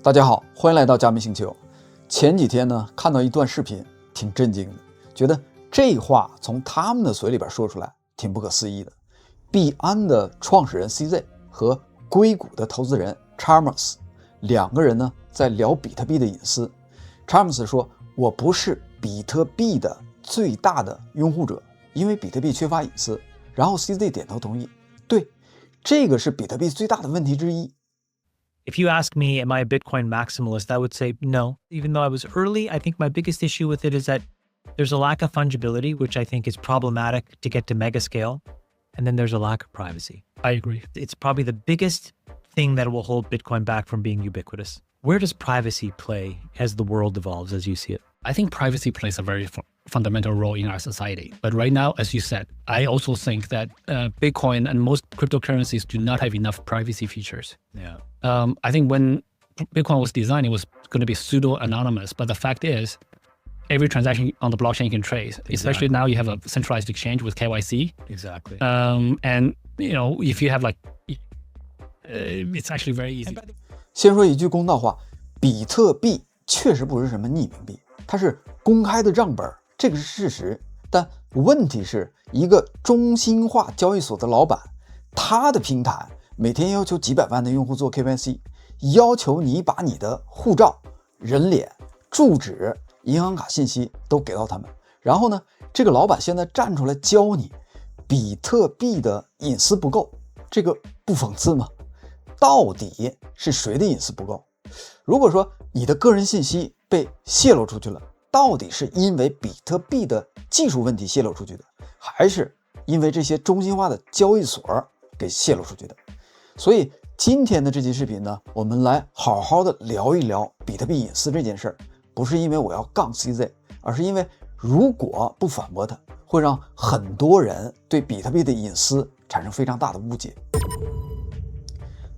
大家好，欢迎来到加密星球。前几天呢，看到一段视频，挺震惊的，觉得这话从他们的嘴里边说出来，挺不可思议的。币安的创始人 CZ 和硅谷的投资人 Chalmers 两个人呢，在聊比特币的隐私。Chalmers 说：“我不是比特币的最大的拥护者，因为比特币缺乏隐私。”然后 CZ 点头同意，对，这个是比特币最大的问题之一。If you ask me, am I a Bitcoin maximalist? I would say no. Even though I was early, I think my biggest issue with it is that there's a lack of fungibility, which I think is problematic to get to mega scale. And then there's a lack of privacy. I agree. It's probably the biggest thing that will hold Bitcoin back from being ubiquitous. Where does privacy play as the world evolves, as you see it? I think privacy plays a very fundamental role in our society. But right now, as you said, I also think that Bitcoin and most cryptocurrencies do not have enough privacy features. Yeah. I think when Bitcoin was designed, it was going to be pseudo-anonymous. But the fact is, every transaction on the blockchain you can trace, especially now you have a centralized exchange with KYC. Exactly. And, you know, if you have it's actually very easy. 先说一句公道话，比特币确实不是什么匿名币，它是公开的账本，这个是事实。但问题是，一个中心化交易所的老板，他的平台每天要求几百万的用户做 KYC， 要求你把你的护照、人脸、住址、银行卡信息都给到他们。然后呢，这个老板现在站出来教你，比特币的隐私不够，这个不讽刺吗？到底是谁的隐私不够？如果说你的个人信息被泄露出去了，到底是因为比特币的技术问题泄露出去的，还是因为这些中心化的交易所给泄露出去的？所以今天的这期视频呢，我们来好好的聊一聊比特币隐私这件事儿，不是因为我要杠 CZ， 而是因为如果不反驳它，会让很多人对比特币的隐私产生非常大的误解。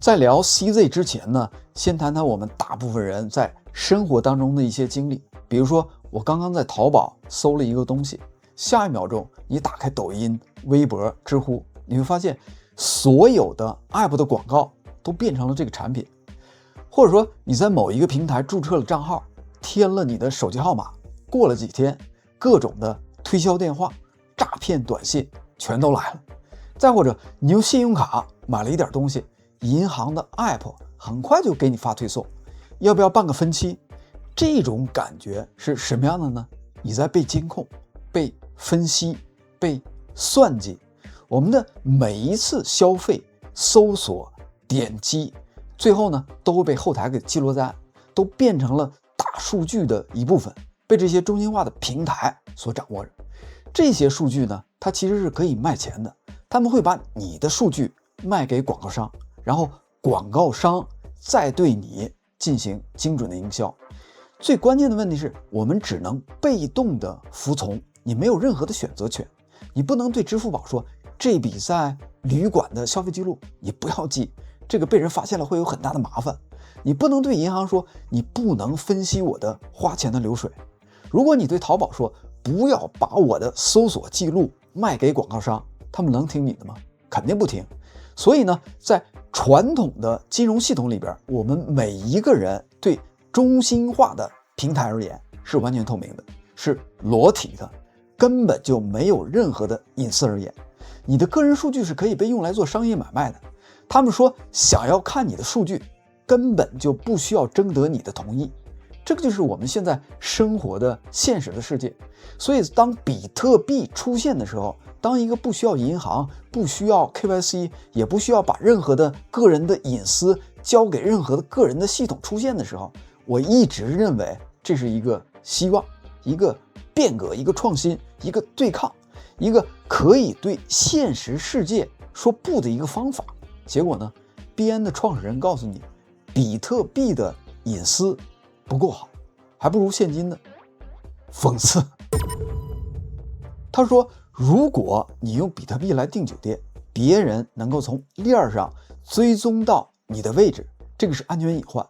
在聊 CZ 之前呢，先谈谈我们大部分人在生活当中的一些经历。比如说，我刚刚在淘宝搜了一个东西，下一秒钟你打开抖音、微博、知乎，你会发现所有的 app 的广告都变成了这个产品。或者说你在某一个平台注册了账号，填了你的手机号码，过了几天，各种的推销电话、诈骗短信全都来了。再或者你用信用卡买了一点东西，银行的 app 很快就给你发推送，要不要办个分期？这种感觉是什么样的呢？你在被监控、被分析、被算计。我们的每一次消费、搜索、点击，最后呢都会被后台给记录在案，都变成了大数据的一部分，被这些中心化的平台所掌握着。这些数据呢，它其实是可以卖钱的，他们会把你的数据卖给广告商，然后广告商再对你进行精准的营销。最关键的问题是，我们只能被动的服从，你没有任何的选择权。你不能对支付宝说，这笔在旅馆的消费记录你不要记，这个被人发现了会有很大的麻烦。你不能对银行说，你不能分析我的花钱的流水。如果你对淘宝说，不要把我的搜索记录卖给广告商，他们能听你的吗？肯定不听。所以呢，在传统的金融系统里边，我们每一个人对中心化的平台而言是完全透明的，是裸体的，根本就没有任何的隐私而言。你的个人数据是可以被用来做商业买卖的。他们说想要看你的数据，根本就不需要征得你的同意。这个就是我们现在生活的现实的世界。所以当比特币出现的时候，当一个不需要银行、不需要 KYC， 也不需要把任何的个人的隐私交给任何的个人的系统出现的时候，我一直认为这是一个希望，一个变革，一个创新，一个对抗，一个可以对现实世界说不的一个方法。结果呢，币安的创始人告诉你，比特币的隐私不够好，还不如现金呢。讽刺。他说，如果你用比特币来订酒店，别人能够从链上追踪到你的位置，这个是安全隐患。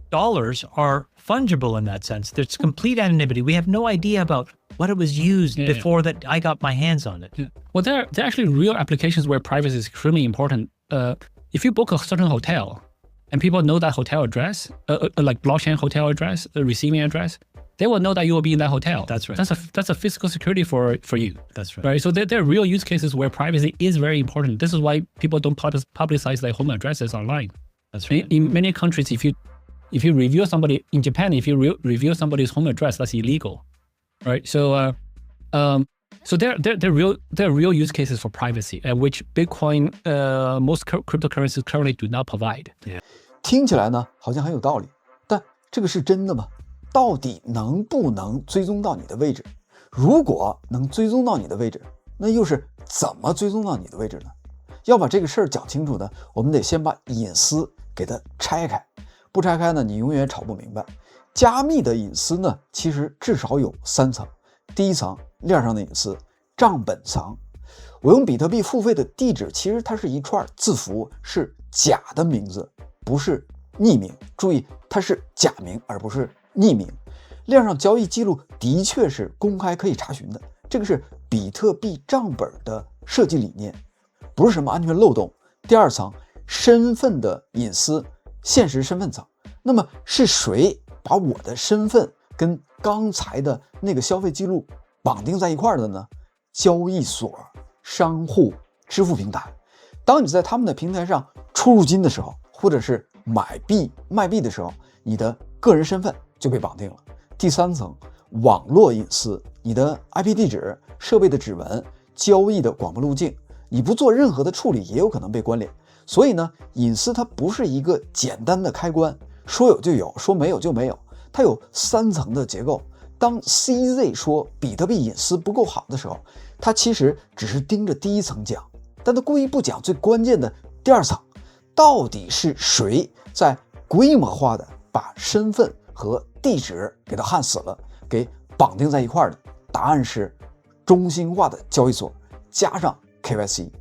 Dollars are fungible in that sense. There's complete anonymity. We have no idea about what it was used before that I got my hands on it. Well, there are actually real applications where privacy is extremely important. If you book a certain hotel, and people know that hotel address, like blockchain hotel address, the receiving address, they will know that you will be in that hotel. That's right. That's a physical security for you. That's right. Right. So there are real use cases where privacy is very important. This is why people don't publicize their home addresses online. That's right. In many countries, if you reveal somebody in Japan, if you reveal somebody's home address, that's illegal. Right. So there are real use cases for privacy, which Bitcoin, most cryptocurrencies currently do not provide. Yeah. 听起来呢好像很有道理，但这个是真的吗？到底能不能追踪到你的位置？如果能追踪到你的位置，那又是怎么追踪到你的位置呢？要把这个事儿讲清楚呢，我们得先把隐私给它拆开，不拆开呢，你永远吵不明白。加密的隐私呢，其实至少有3层。第一层，链上的隐私，账本层。我用比特币付费的地址，其实它是一串字符，是假的名字，不是匿名。注意，它是假名而不是匿名。链上交易记录的确是公开可以查询的，这个是比特币账本的设计理念，不是什么安全漏洞。第二层，身份的隐私，现实身份层。那么是谁把我的身份跟刚才的那个消费记录绑定在一块的呢？交易所、商户、支付平台。当你在他们的平台上出入金的时候，或者是买币卖币的时候，你的个人身份就被绑定了。第三层，网络隐私，你的 IP 地址、设备的指纹、交易的广播路径，你不做任何的处理也有可能被关联。所以呢，隐私它不是一个简单的开关，说有就有，说没有就没有，它有3层的结构。当 CZ 说比特币隐私不够好的时候，他其实只是盯着第一层讲，但他故意不讲最关键的第2层，到底是谁在规模化的把身份和地址给它焊死了，给绑定在一块的？答案是中心化的交易所加上 KYC。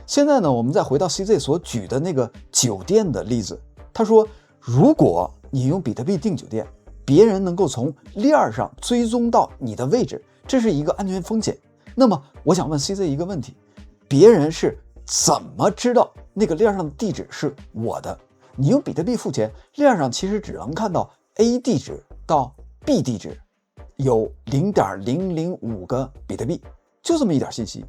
现在呢，我们再回到 CZ 所举的那个酒店的例子，他说，如果你用比特币订酒店，别人能够从链上追踪到你的位置，这是一个安全风险。那么我想问 CZ 一个问题，别人是怎么知道那个链上的地址是我的？你用比特币付钱，链上其实只能看到 A 地址到 B 地址有 0.005 个比特币，就这么一点信息，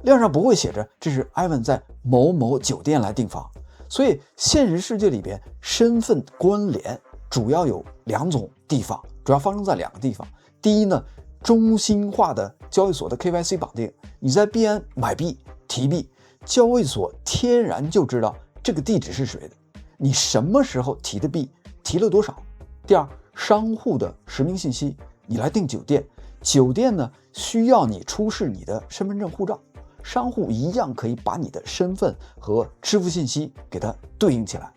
链上不会写着这是 Ivan 在某某酒店来订房。所以现实世界里边，身份关联主要有2种地方，主要发生在2个地方。第一呢，中心化的交易所的 KYC 绑定，你在币安买币提币，交易所天然就知道这个地址是谁的，你什么时候提的币，提了多少。第二，商户的实名信息，你来订酒店，酒店呢需要你出示你的身份证护照，商户一样可以把你的身份和支付信息给它对应起来。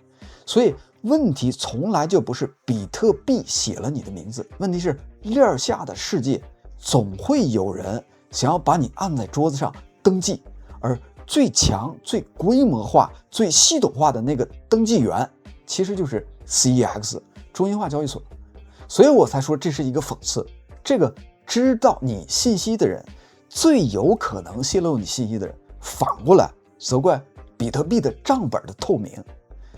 所以问题从来就不是比特币写了你的名字，问题是链下的世界总会有人想要把你按在桌子上登记，而最强、最规模化、最系统化的那个登记员其实就是 CEX 中心化交易所。所以我才说这是一个讽刺，这个知道你信息的人最有可能泄露你信息的人，反过来责怪比特币的账本的透明。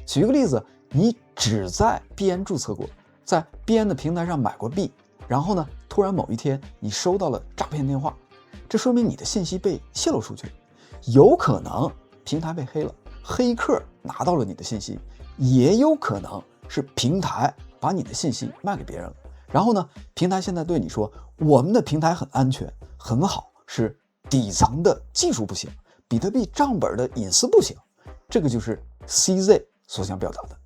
举个例子，你只在币安注册过，在币安的平台上买过币，然后呢，突然某一天你收到了诈骗电话，这说明你的信息被泄露出去，有可能平台被黑了，黑客拿到了你的信息，也有可能是平台把你的信息卖给别人了。然后呢，平台现在对你说，我们的平台很安全很好，是底层的技术不行，比特币账本的隐私不行。这个就是 CZ 所想表达的。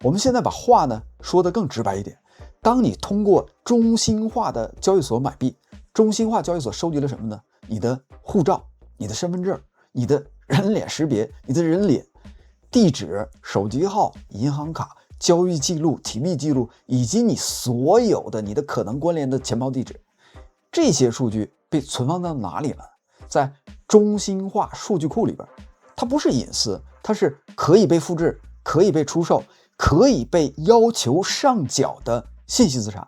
我们现在把话呢说得更直白一点，当你通过中心化的交易所买币，中心化交易所收集了什么呢？你的护照、你的身份证、你的人脸识别、你的人脸、地址、手机号、银行卡、交易记录、提币记录，以及你所有的你的可能关联的钱包地址。这些数据被存放到哪里了？在中心化数据库里边。它不是隐私，它是可以被复制、可以被出售、可以被要求上缴的信息资产。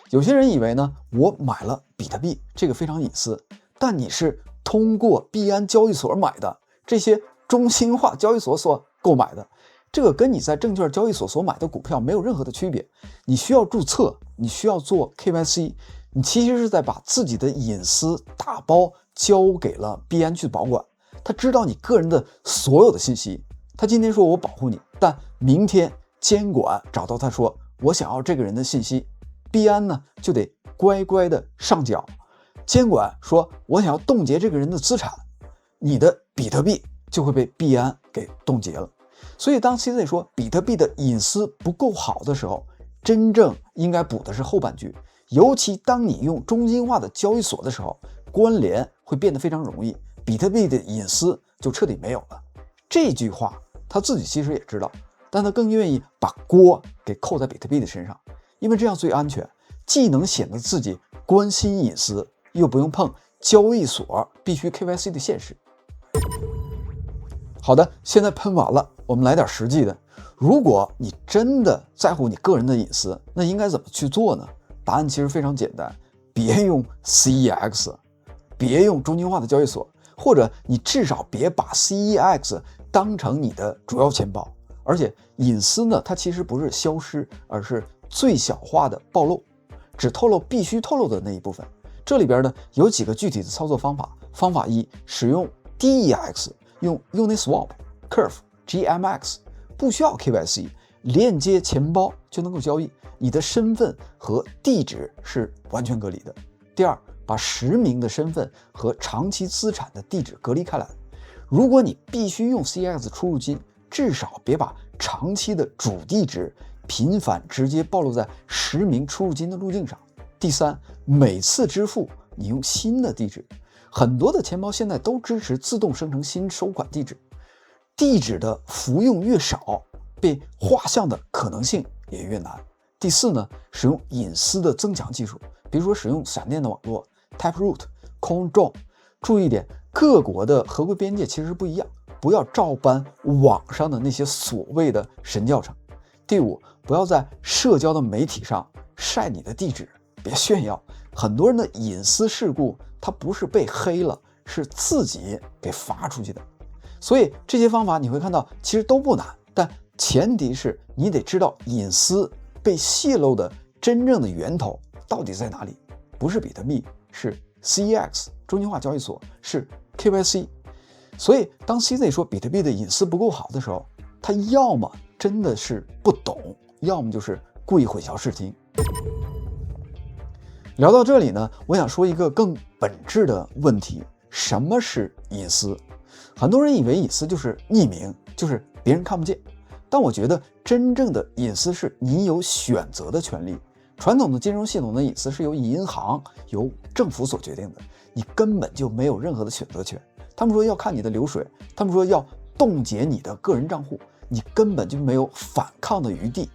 有些人以为呢，我买了比特币，这个非常隐私，但你是通过币安交易所买的，这些中心化交易所所购买的，这个跟你在证券交易所所买的股票没有任何的区别。你需要注册，你需要做 KYC， 你其实是在把自己的隐私打包交给了币安去保管。他知道你个人的所有的信息，他今天说我保护你，但明天监管找到他说我想要这个人的信息，币安呢就得乖乖的上缴。监管说我想要冻结这个人的资产，你的比特币就会被币安给冻结了。所以当 CZ 说比特币的隐私不够好的时候，真正应该补的是后半句，尤其当你用中心化的交易所的时候，关联会变得非常容易，比特币的隐私就彻底没有了。这句话他自己其实也知道，但他更愿意把锅给扣在比特币的身上，因为这样最安全，既能显得自己关心隐私，又不用碰交易所必须 KYC 的现实。好的，现在喷完了，我们来点实际的。如果你真的在乎你个人的隐私，那应该怎么去做呢？答案其实非常简单，别用 CEX， 别用中心化的交易所，或者你至少别把 CEX 当成你的主要钱包。而且隐私呢，它其实不是消失，而是最小化的暴露，只透露必须透露的那一部分。这里边呢有几个具体的操作方法。方法一，使用 DEX， 用 Uniswap、Curve、GMX， 不需要 KYC， 链接钱包就能够交易，你的身份和地址是完全隔离的。第二，把实名的身份和长期资产的地址隔离开来。如果你必须用 CEX 出入金，至少别把长期的主地址频繁直接暴露在实名出入金的路径上。第三，每次支付你用新的地址，很多的钱包现在都支持自动生成新收款地址，地址的复用越少，被画像的可能性也越难。第四呢，使用隐私的增强技术，比如说使用闪电的网络 Taproot、Coindraw。注意一点，各国的合规边界其实不一样，不要照搬网上的那些所谓的神教程。第五，不要在社交的媒体上晒你的地址，别炫耀。很多人的隐私事故，他不是被黑了，是自己给发出去的。所以这些方法你会看到其实都不难，但前提是你得知道隐私被泄露的真正的源头到底在哪里，不是比特币，是 CEX 中心化交易所，是 KYC。所以当 CZ 说比特币的隐私不够好的时候，他要么真的是不懂，要么就是故意混淆视听。聊到这里呢，我想说一个更本质的问题，什么是隐私？很多人以为隐私就是匿名，就是别人看不见，但我觉得真正的隐私是你有选择的权利。传统的金融系统的隐私是由银行、由政府所决定的，你根本就没有任何的选择权。他们说要看你的流水，他们说要冻结你的个人账户，你根本就没有反抗的余地，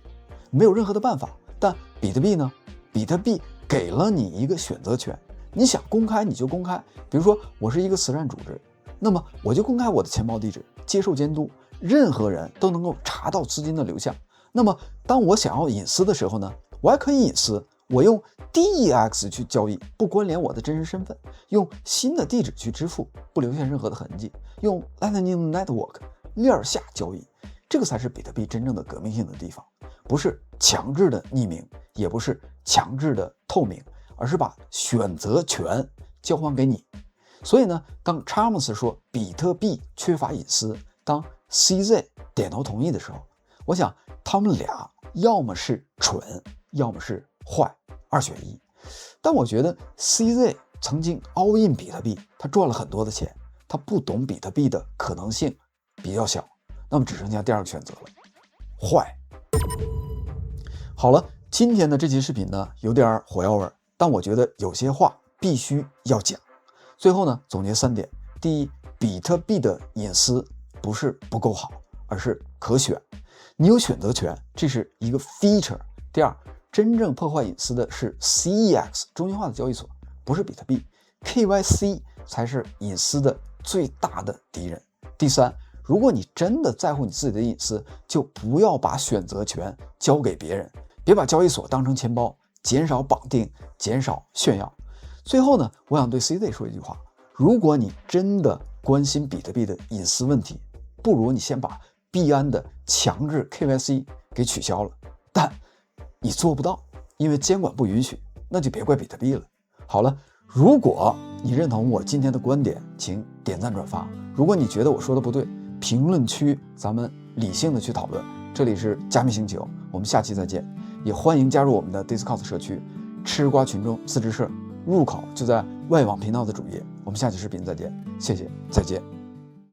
没有任何的办法。但比特币呢？比特币给了你一个选择权，你想公开你就公开。比如说我是一个慈善组织，那么我就公开我的钱包地址，接受监督，任何人都能够查到资金的流向。那么当我想要隐私的时候呢，我还可以隐私，我用 DEX 去交易，不关联我的真实身份，用新的地址去支付，不留下任何的痕迹，用 Lightning Network 链下交易。这个才是比特币真正的革命性的地方，不是强制的匿名，也不是强制的透明，而是把选择权交还给你。所以呢，当 Chalmers 说比特币缺乏隐私，当 CZ 点头同意的时候，我想他们俩要么是蠢，要么是坏，二选一。但我觉得 CZ 曾经 all in 比特币，他赚了很多的钱，他不懂比特币的可能性比较小，那么只剩下第二个选择了，坏。好了，今天的这期视频呢有点火药味，但我觉得有些话必须要讲。最后呢，总结3点：第一，比特币的隐私不是不够好，而是可选，你有选择权，这是一个 feature。第二，真正破坏隐私的是 CEX 中心化的交易所，不是比特币， KYC 才是隐私的最大的敌人。第三，如果你真的在乎你自己的隐私，就不要把选择权交给别人，别把交易所当成钱包，减少绑定，减少炫耀。最后呢，我想对 CZ 说一句话，如果你真的关心比特币的隐私问题，不如你先把币安的强制 KYC 给取消了，但你做不到，因为监管不允许，那就别怪比特币了。好了，如果你认同我今天的观点，请点赞转发。如果你觉得我说的不对，评论区咱们理性的去讨论。这里是加密星球，我们下期再见。也欢迎加入我们的 Discord 社区，吃瓜群众自治社，入口就在外网频道的主页。我们下期视频再见，谢谢，再见。